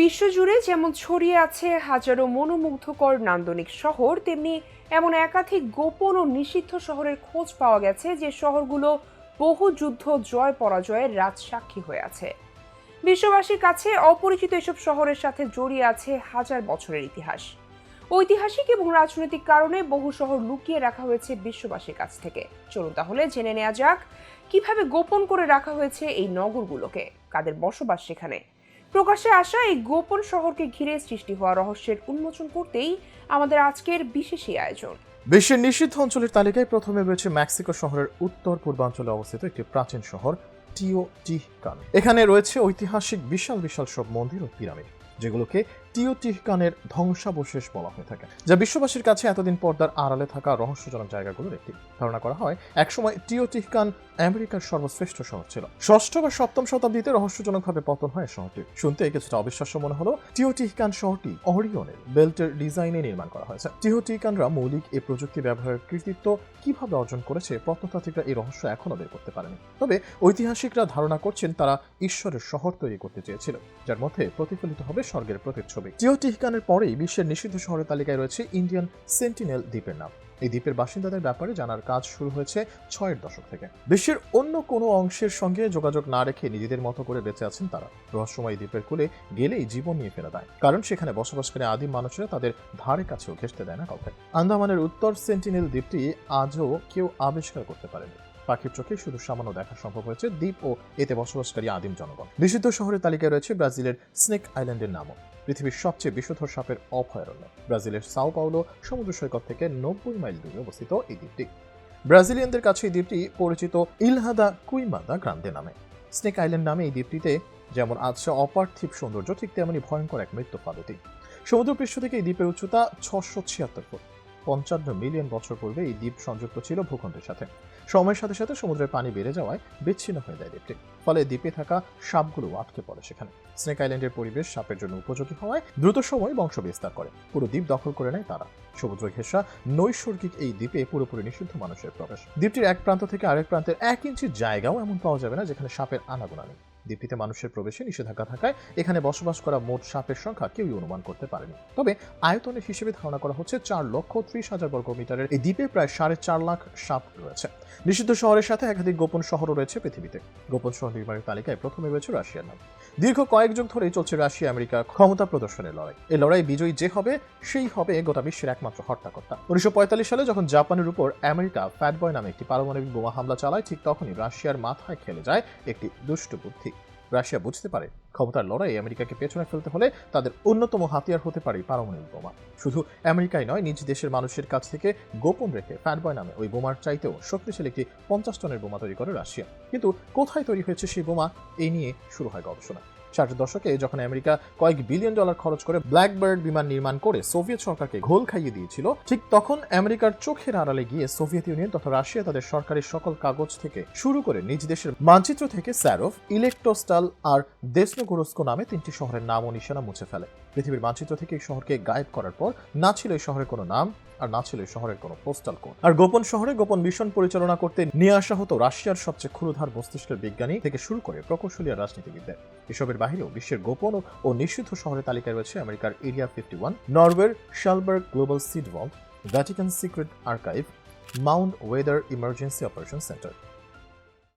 বিশ্বজুড়ে যেমন ছড়িয়ে আছে হাজারো মনোমুগ্ধকর নান্দনিক শহর, তেমনি এমন একাধিক গোপন ও নিষিদ্ধ শহরের খোঁজ পাওয়া গেছে যে শহরগুলো বহু যুদ্ধ জয় পরাজয়ের রাজসাক্ষী হয়ে আছে। বিশ্ববাসীর কাছে অপরিচিত এসব শহরের সাথে জড়িয়ে আছে হাজার বছরের ইতিহাস। ঐতিহাসিক এবং রাজনৈতিক কারণে বহু শহর লুকিয়ে রাখা হয়েছে বিশ্ববাসীর কাছ থেকে। চলুন তাহলে জেনে নেওয়া যাক কিভাবে গোপন করে রাখা হয়েছে এই নগরগুলোকে, কাদের বসবাস সেখানে। প্রকাশ্যে আসা এই গোপন শহরকে ঘিরে সৃষ্টি হওয়া রহস্যের উন্মোচন করতেই আমাদের আজকের বিশেষ এই আয়োজন। বিশ্বের নিষিদ্ধ অঞ্চলের তালিকায় প্রথমে রয়েছে মেক্সিকো শহরের উত্তর পূর্বাঞ্চলে অবস্থিত একটি প্রাচীন শহর টিওটিহকান। এখানে রয়েছে ঐতিহাসিক বিশাল বিশাল সব মন্দির ও পিরামিড, যেগুলোকে টিওটিহকানের ধ্বংসাবশেষ বলা হয়ে থাকে, যা বিশ্ববাসীর কাছে এতদিন পর্দার আড়ালে থাকা রহস্যজনক জায়গাগুলোর একটি। ধারণা করা হয় একসময় টিওটিহকান আমেরিকার সর্বশ্রেষ্ঠ শহর ছিল। ষষ্ঠ বা সপ্তম শতাব্দীতে রহস্যজনকভাবে পতন হয় শহরটি। শুনতে কিছুটা অবিশ্বাস্য মনে হলো, টিওটিহকান শহরটি ওরিয়নের বেল্টের ডিজাইনে নির্মাণ করা হয়েছে। টিওটিহকানরা মৌলিক এই প্রযুক্তি ব্যবহারের কৃতিত্ব কিভাবে অর্জন করেছে, প্রত্নতাত্ত্বিকরা এই রহস্য এখনো বের করতে পারেনি। তবে ঐতিহাসিকরা ধারণা করছেন তারা ঈশ্বরের শহর তৈরি করতে চেয়েছিল, যার মধ্যে প্রতিফলিত হবে স্বর্গের প্রতিচ্ছবি। টিওটিহকানের পরেই বিশ্বের নিষিদ্ধ শহরের তালিকায় রয়েছে ইন্ডিয়ান সেন্টিনেল দ্বীপের নাম। এই দ্বীপের বাসিন্দাদের ব্যাপারে জানার কাজ শুরু হয়েছে 6-এর দশক থেকে। বিশ্বের অন্য কোনো অংশের সঙ্গে যোগাযোগ না রেখে নিজেদের মতো করে বেঁচে আছেন তারা। রহস্যময় দ্বীপের কূলে গেলেই জীবন নিয়ে ফেরা দেয়, কারণ সেখানে বসবাসকারী আদিম মানুষেরা তাদের ধারে কাছেও ঘেঁষতে দেয় না কাউকে। আন্দামানের উত্তর সেন্টিনেল দ্বীপটি আজও কেউ আবিষ্কার করতে পারেনি। পাখির চোখে শুধু সামান্য দেখা সম্ভব হয়েছে দ্বীপ ও এতে বসবাসকারী আদিম জনগণ। নিষিদ্ধ শহরের তালিকায় রয়েছে ব্রাজিলের স্নেক আইল্যান্ডের নামও, পৃথিবীর সবচেয়ে বিষধর সাপের অভয়ারণ্য। ব্রাজিলের সাও পাওলো সমুদ্র সৈকত থেকে 90 মাইল দূরে অবস্থিত এই দ্বীপটি। ব্রাজিলিয়ানদের কাছে এই দ্বীপটি পরিচিত ইলহাদা কুইমাদা গ্রান্দে নামে। স্নেক আইল্যান্ড নামে এই দ্বীপটিতে যেমন আছে অপার্থিব সৌন্দর্য, ঠিক তেমনি ভয়ঙ্কর এক মৃত্যু পদ্ধতি। সমুদ্রপৃষ্ঠ থেকে এই দ্বীপের উচ্চতা 676 ফুট। 55 মিলিয়ন বছর পূর্বে এই দ্বীপ সংযুক্ত ছিল ভূখণ্ডের সাথে। সময়ের সাথে সাথে সমুদ্রের পানি বেড়ে যাওয়ায় বিচ্ছিন্ন হয়ে যায় দ্বীপটি, ফলে দ্বীপে থাকা সাপগুলো আটকে পড়ে সেখানে। স্নেক আইল্যান্ডের পরিবেশ সাপের জন্য উপযোগী হওয়ায় দ্রুত সময় বংশ বিস্তার করে। পুরো দ্বীপ দখল করে নেয় তারা। সমুদ্র ঘেঁষা নৈসর্গিক এই দ্বীপে পুরোপুরি নিষিদ্ধ মানুষের প্রবেশ। দ্বীপটির এক প্রান্ত থেকে আরেক প্রান্তের 1 ইঞ্চি জায়গাও এমন পাওয়া যাবে না যেখানে সাপের আনাগোনা নেই। দ্বীপটিতে মানুষের প্রবেশে নিষেধাজ্ঞা থাকায় এখানে বসবাস করা মোট সাপের সংখ্যা কেউই অনুমান করতে পারেনি। তবে আয়তনের হিসেবে ধারণা করা হচ্ছে 4,30,000 বর্গমিটারের এই দ্বীপে প্রায় 4.5 লাখ সাপ রয়েছে। নিষিদ্ধ শহরের সাথে একাধিক গোপন শহরও রয়েছে পৃথিবীতে। গোপন শহর নির্মাণের তালিকায় প্রথমে রয়েছে রাশিয়ার নাম। দীর্ঘ কয়েক যুগ ধরেই চলছে রাশিয়া আমেরিকা ক্ষমতা প্রদর্শনের লড়াই। এই লড়াই বিজয়ী যে হবে সেই হবে গোটা বিশ্বের একমাত্র হর্তাকর্তা। 1945 সালে যখন জাপানের উপর আমেরিকা ফ্যাটবয় নামে একটি পারমাণবিক বোমা হামলা চালায়, ঠিক তখনই রাশিয়ার মাথায় খেলে যায় একটি দুষ্ট বুদ্ধি। রাশিয়া বুঝতে পারে ক্ষমতার লড়াই আমেরিকাকে পেছনে ফেলতে হলে তাদের অন্যতম হাতিয়ার হতে পারে পারমাণবিক বোমা। শুধু আমেরিকাই নয়, নিজ দেশের মানুষের কাছ থেকে গোপন রেখে ফ্যাটবয় নামে ওই বোমার চাইতেও শক্তিশালী একটি 50 টনের বোমা তৈরি করে রাশিয়া। কিন্তু কোথায় তৈরি হয়েছে সেই বোমা, এই নিয়ে শুরু হয় গবেষণা। 60-এর দশকে যখন আমেরিকা কয়েক বিলিয়ন ডলার খরচ করে ব্ল্যাকবার্ড বিমান নির্মাণ করে সোভিয়েত সরকারকে ঘোল খাইয়ে দিয়েছিল, ঠিক তখন আমেরিকার চোখের আড়ালে গিয়ে সোভিয়েত ইউনিয়ন তথা রাশিয়া তাদের সরকারি সকল কাগজ থেকে শুরু করে নিজ দেশের মানচিত্র থেকে স্যারোভ, ইলেকট্রোস্টাল আর দেসনোগোরস্কো নামে 3টি শহরের নাম ও নিশানা মুছে ফেলে। পৃথিবীর মানচিত্র থেকে এই শহরকে গায়েব করার পর না ছিল এই শহরের কোনো নাম, আর না ছিল এই শহরের কোনো পোস্টাল কোড। আর গোপন শহরে গোপন মিশন পরিচালনা করতে নিয়ে আসা হতো রাশিয়ার সবচেয়ে ক্ষুরধার মস্তিষ্কের বিজ্ঞানী থেকে শুরু করে প্রকৌশলী আর রাজনীতিবিদদের। এসবের বাহিরেও বিশ্বের গোপন ও নিষিদ্ধ শহরের তালিকায় রয়েছে আমেরিকার এরিয়া 51, নরওয়ের Svalbard global seed vault, Vatican secret archive, Mount Weather emergency operation centre.